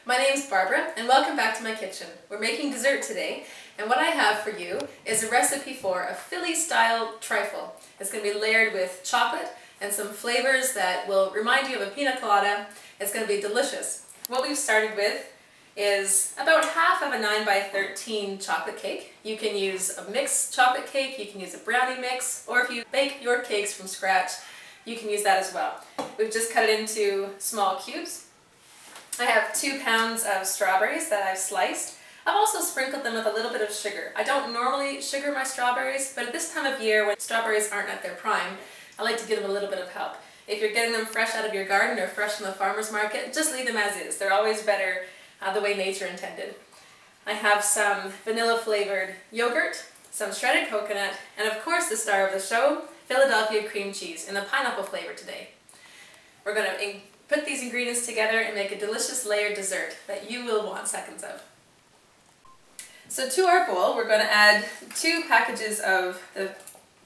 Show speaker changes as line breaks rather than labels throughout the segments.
My name's Barbara and welcome back to my kitchen. We're making dessert today and what I have for you is a recipe for a Philly-style trifle. It's going to be layered with chocolate and some flavors that will remind you of a pina colada. It's going to be delicious. What we've started with is about half of a 9 by 13 chocolate cake. You can use a mixed chocolate cake, you can use a brownie mix, or if you bake your cakes from scratch, you can use that as well. We've just cut it into small cubes. I have 2 pounds of strawberries that I've sliced. I've also sprinkled them with a little bit of sugar. I don't normally sugar my strawberries, but at this time of year when strawberries aren't at their prime, I like to give them a little bit of help. If you're getting them fresh out of your garden or fresh from the farmer's market, just leave them as is. They're always better the way nature intended. I have some vanilla flavored yogurt, some shredded coconut, and of course the star of the show, Philadelphia cream cheese in the pineapple flavor today. We're going to put these ingredients together and make a delicious layered dessert that you will want seconds of. So to our bowl, we're going to add 2 packages of the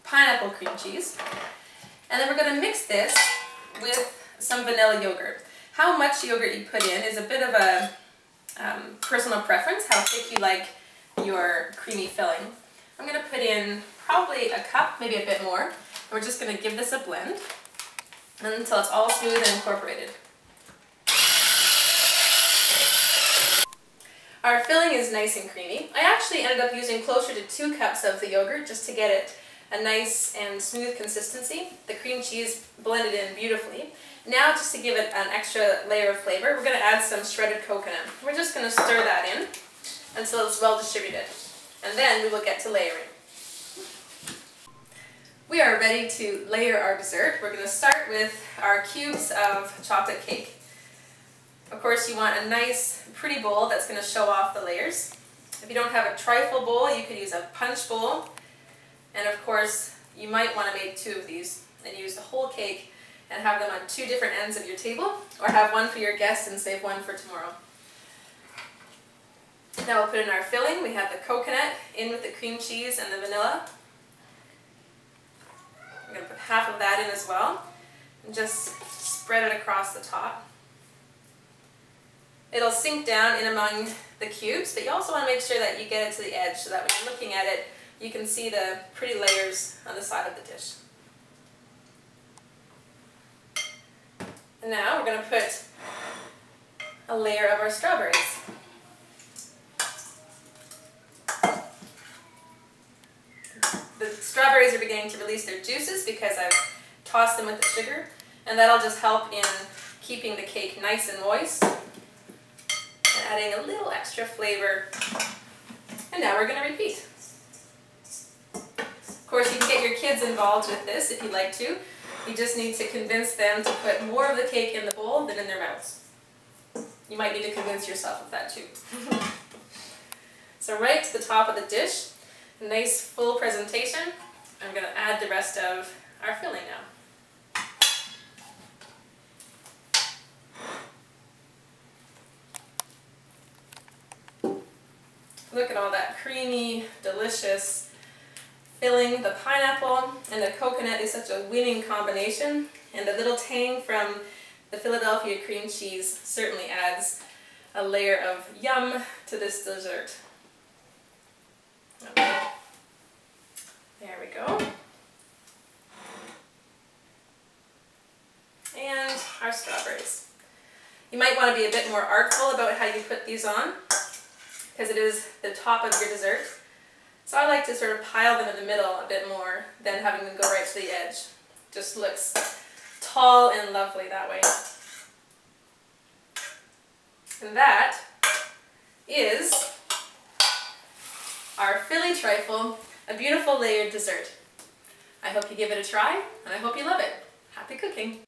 pineapple cream cheese, and then we're going to mix this with some vanilla yogurt. How much yogurt you put in is a bit of a personal preference, how thick you like your creamy filling. I'm going to put in probably a cup, maybe a bit more, and we're just going to give this a blend until it's all smooth and incorporated. Our filling is nice and creamy. I actually ended up using closer to 2 cups of the yogurt just to get it a nice and smooth consistency. The cream cheese blended in beautifully. Now, just to give it an extra layer of flavor, we're going to add some shredded coconut. We're just going to stir that in until it's well distributed, and then we will get to layering. We are ready to layer our dessert. We're going to start with our cubes of chocolate cake. Of course, you want a nice, pretty bowl that's going to show off the layers. If you don't have a trifle bowl, you could use a punch bowl. And of course, you might want to make 2 of these and use the whole cake and have them on 2 different ends of your table, or have one for your guests and save one for tomorrow. Now we'll put in our filling. We have the coconut in with the cream cheese and the vanilla. I'm going to put half of that in as well and just spread it across the top. It'll sink down in among the cubes, but you also want to make sure that you get it to the edge so that when you're looking at it, you can see the pretty layers on the side of the dish. And now we're going to put a layer of our strawberries. The strawberries are beginning to release their juices because I've tossed them with the sugar, and that'll just help in keeping the cake nice and moist and adding a little extra flavor. And now we're going to repeat. Of course, you can get your kids involved with this if you'd like to. You just need to convince them to put more of the cake in the bowl than in their mouths. You might need to convince yourself of that too. So right to the top of the dish, a nice full presentation. I'm going to add the rest of our filling now. Look at all that creamy, delicious filling. The pineapple and the coconut is such a winning combination, and the little tang from the Philadelphia cream cheese certainly adds a layer of yum to this dessert. Okay. There we go. And our strawberries. You might want to be a bit more artful about how you put these on, because it is the top of your dessert. So I like to sort of pile them in the middle a bit more than having them go right to the edge. Just looks tall and lovely that way. And that is our Philly trifle, a beautiful layered dessert. I hope you give it a try, and I hope you love it. Happy cooking!